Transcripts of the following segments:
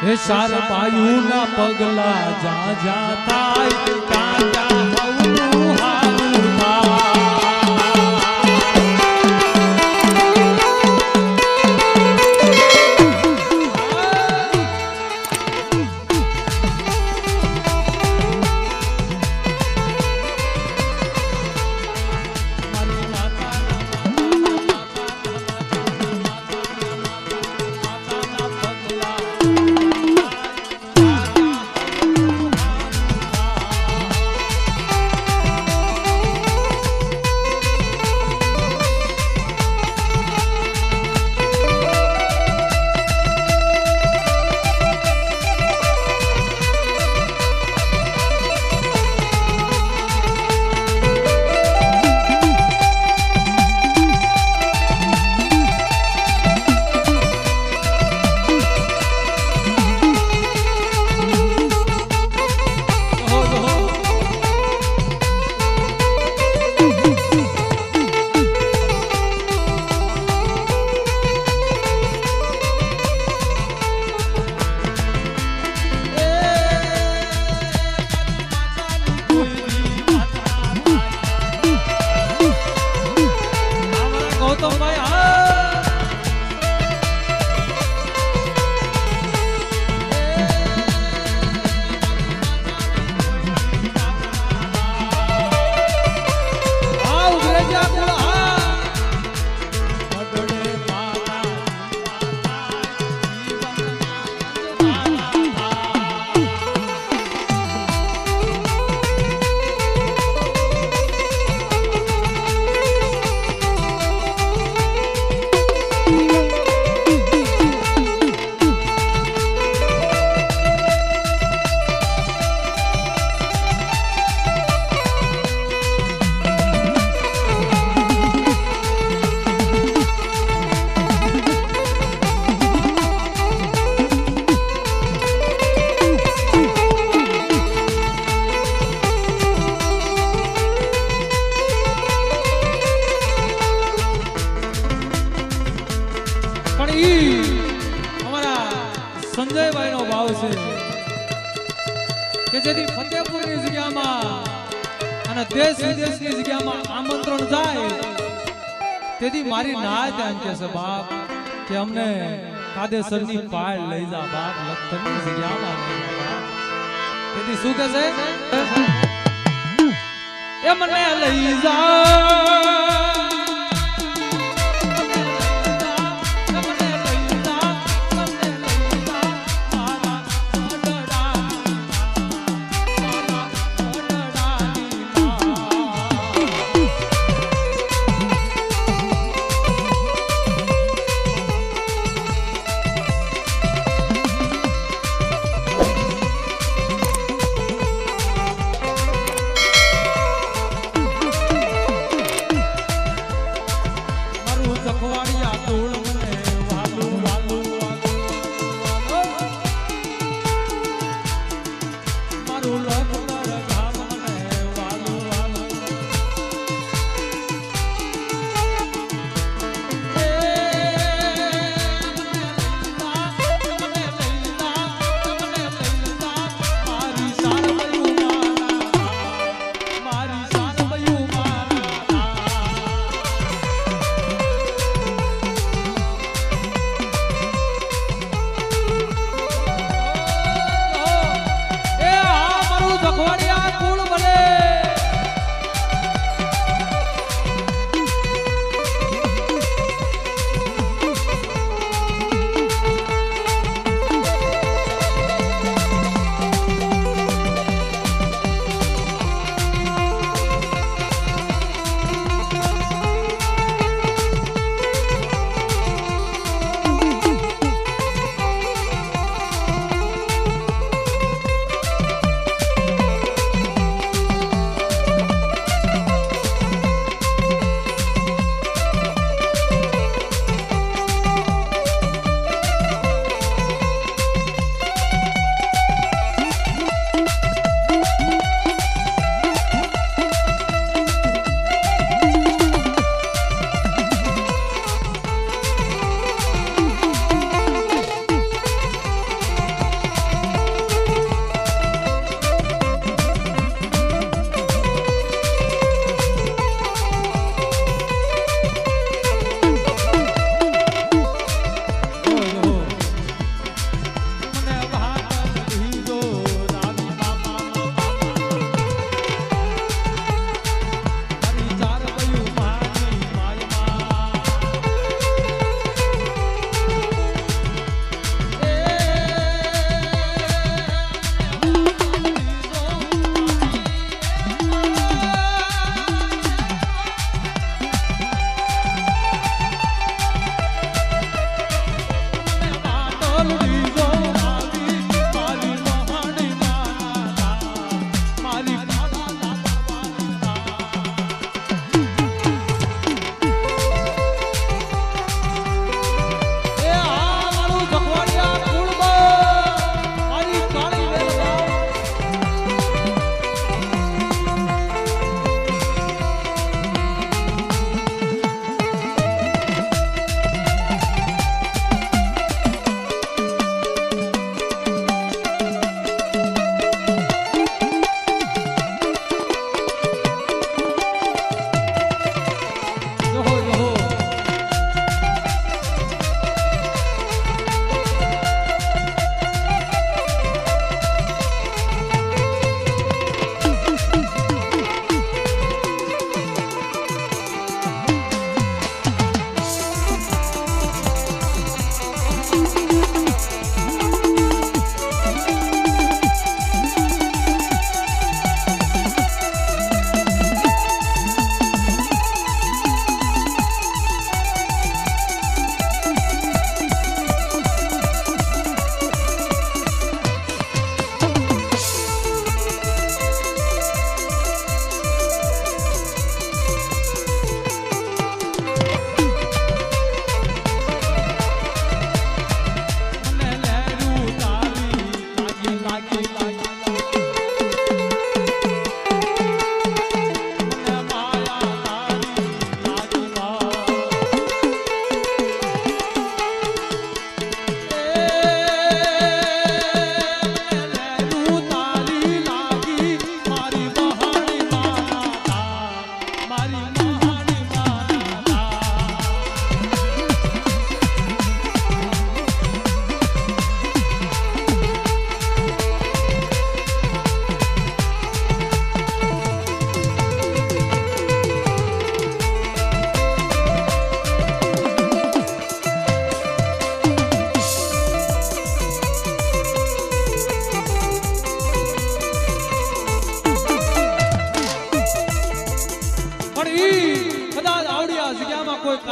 હે સાર પાયું ના પગલા જા જા થાય તા તા હવનું હારું થાય સંજયભાઈ નો ભાવ છે કે જેથી ફતેપુર ની જગ્યામાં અને દેશ વિદેશ ની જગ્યામાં આમંત્રણ જાય તેથી મારી ના ત્યાં કે છે બાપ કે અમને કાદેસર ની પાળ લઈ જા બાપ લખતર ની જગ્યામાં લઈ જા બાપ તેથી શું કહે છે એ મને લઈ જા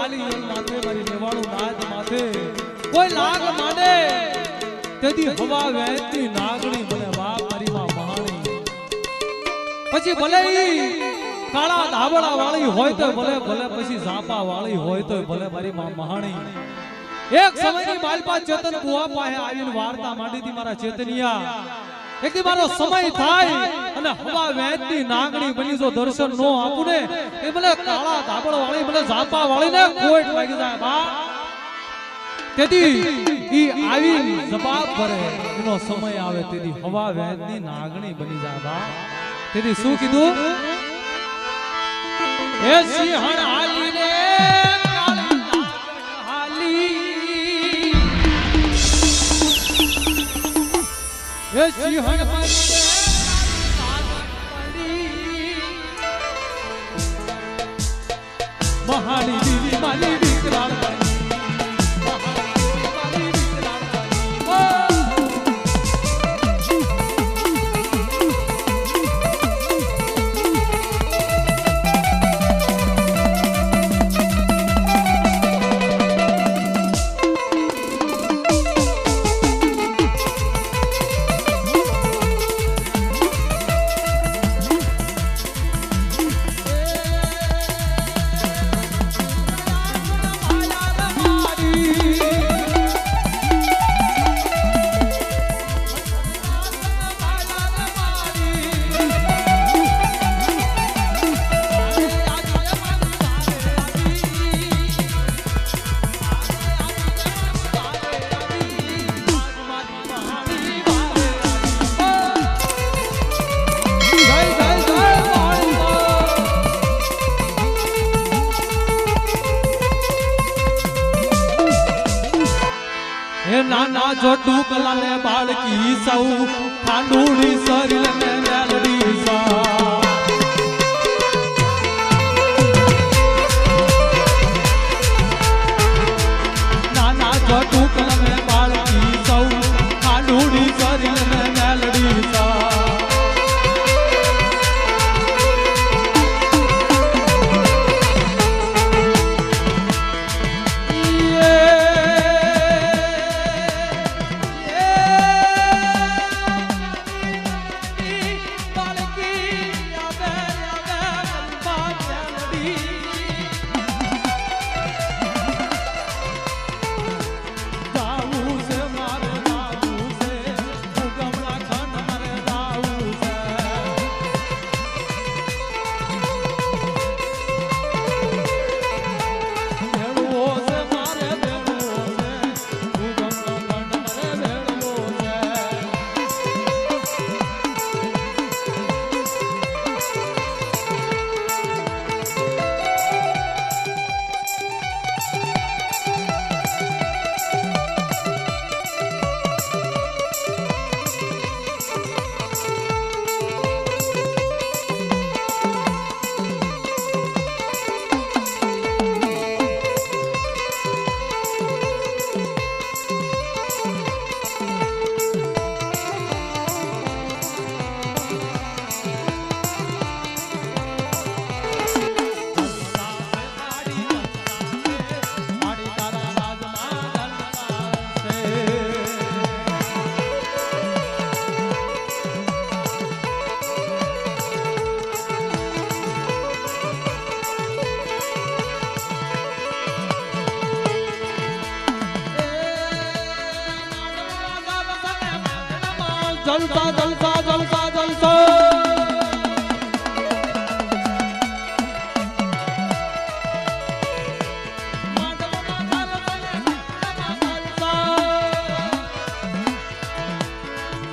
કાલી યલ માથે મારી નેવાળું નાદ માથે કોઈ લાગ માંડે તેથી હવા વહેતી નાગણી મને બાપ મારી માં મહાણી પછી ભલે ઈ કાળા ધાબળા વાળી હોય તો ભલે ભલે પછી ઝાપા વાળી હોય તો ભલે મારી માં મહાણી એક સમયની માલપા ચેતન બુઆ પાસે આવીને વાર્તા માંડી હતી મારા ચેતનિયા એક દી મારો સમય થાય અને હવા વહેતી નાગણી બની જો દર્શન નો આપું ને એ ભલે કાળા ધાબળ વાળી ભલે ઝાપા વાળી ને કોઈટ વાગી જાય બા તેથી ઈ આવી જવાબ ભરે એનો સમય આવે તેથી હવા વહેતી નાગણી બની જાય બા તેથી શું કીધું એ સિંહણ હાલી રે કાળી હાલી એ સિંહણ મહાની દીવી મારી વિકરાળ નાના જોટુ કલાને બાળકી સૌ ખાંડુડી શરીર ને મેલડી સા નાના જોટુ કલાને બાળકી સૌ ખાંડુડી શરીર ને મેલડી સા જલસા જલસા જલસા જલસા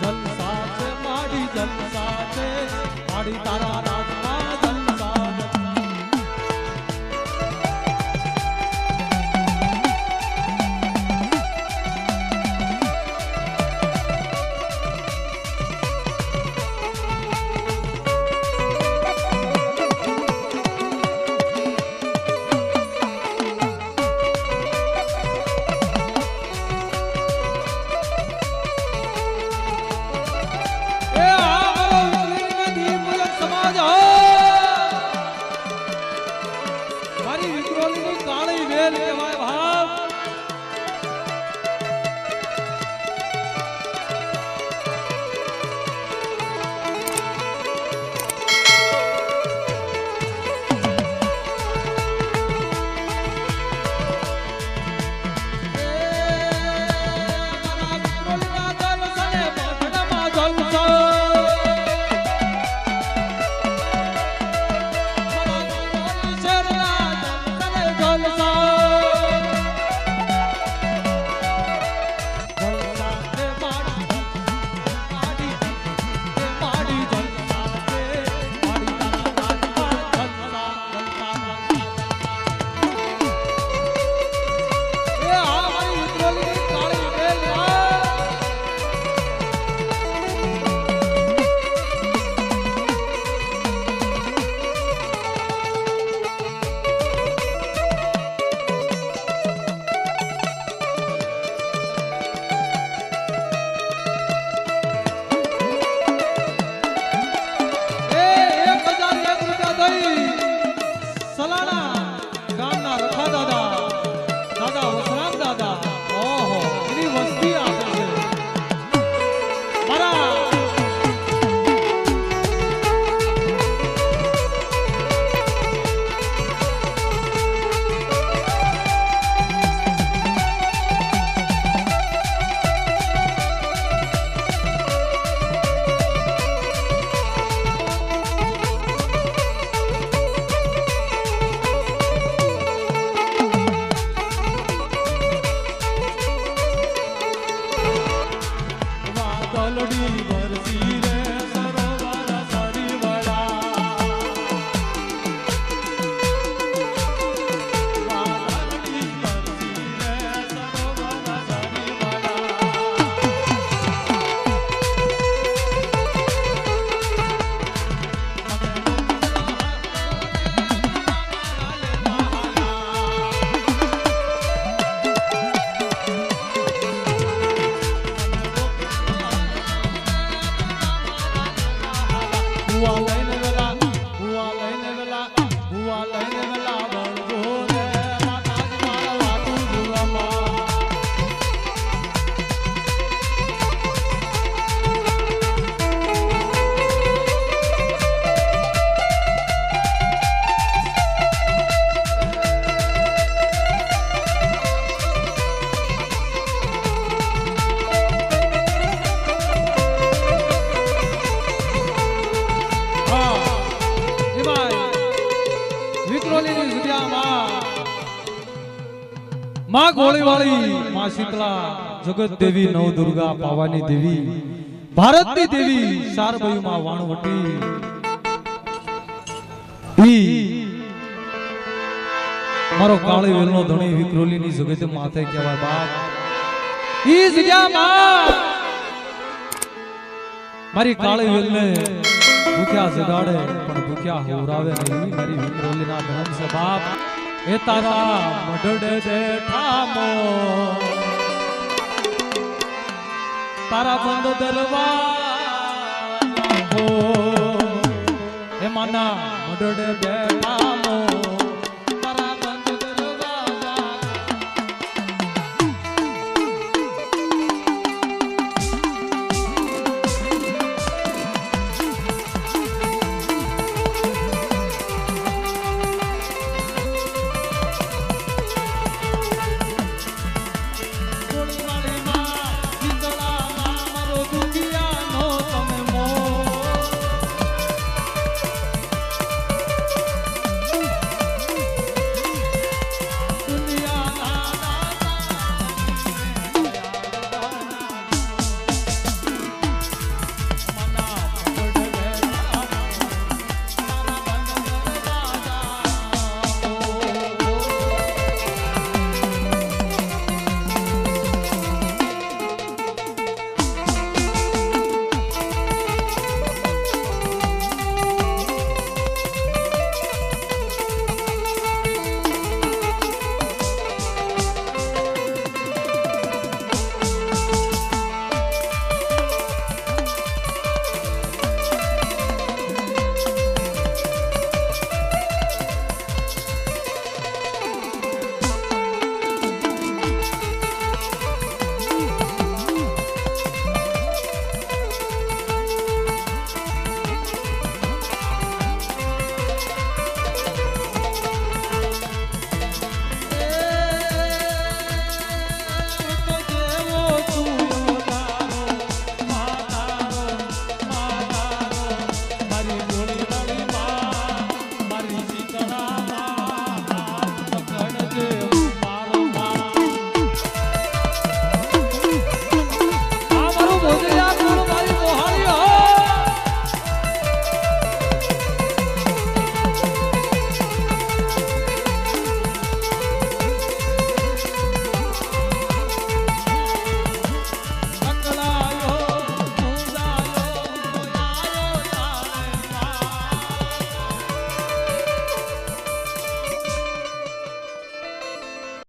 જલસા છે માડી જલસા છે માડી તારા રાજમાં જલસા સમાજ વાદળડી વરસી રે સરોવર સરીવડા વાદળડી વરસી રે સરોવર સરીવડા હુઆ લઈને વેલા વળગો રે માતાજી મારા વાતું જુવામાં વિક્રોલીની જગ્યામાં માં ગોળીવાળી માં શીતળા જગત દેવી નવ દુર્ગા પાવાની દેવી ભારતની દેવી સારબયુ માં વાણવટી ઈ મારો કાળી વેલનો ધણી વિક્રોલીની જગતે માથે કહેવાય બાપ ઈ જગ્યામાં મારી કાળી વેલને ભૂખ્યા જગાડે પણ ભૂખ્યા હોરાવે નહીં મારી વિક્રોલીના ધન છે બાપ એ તારા મઢડે બેઠામો તારા બંધ દરવાજો હો એ માના મઢડે બેઠામો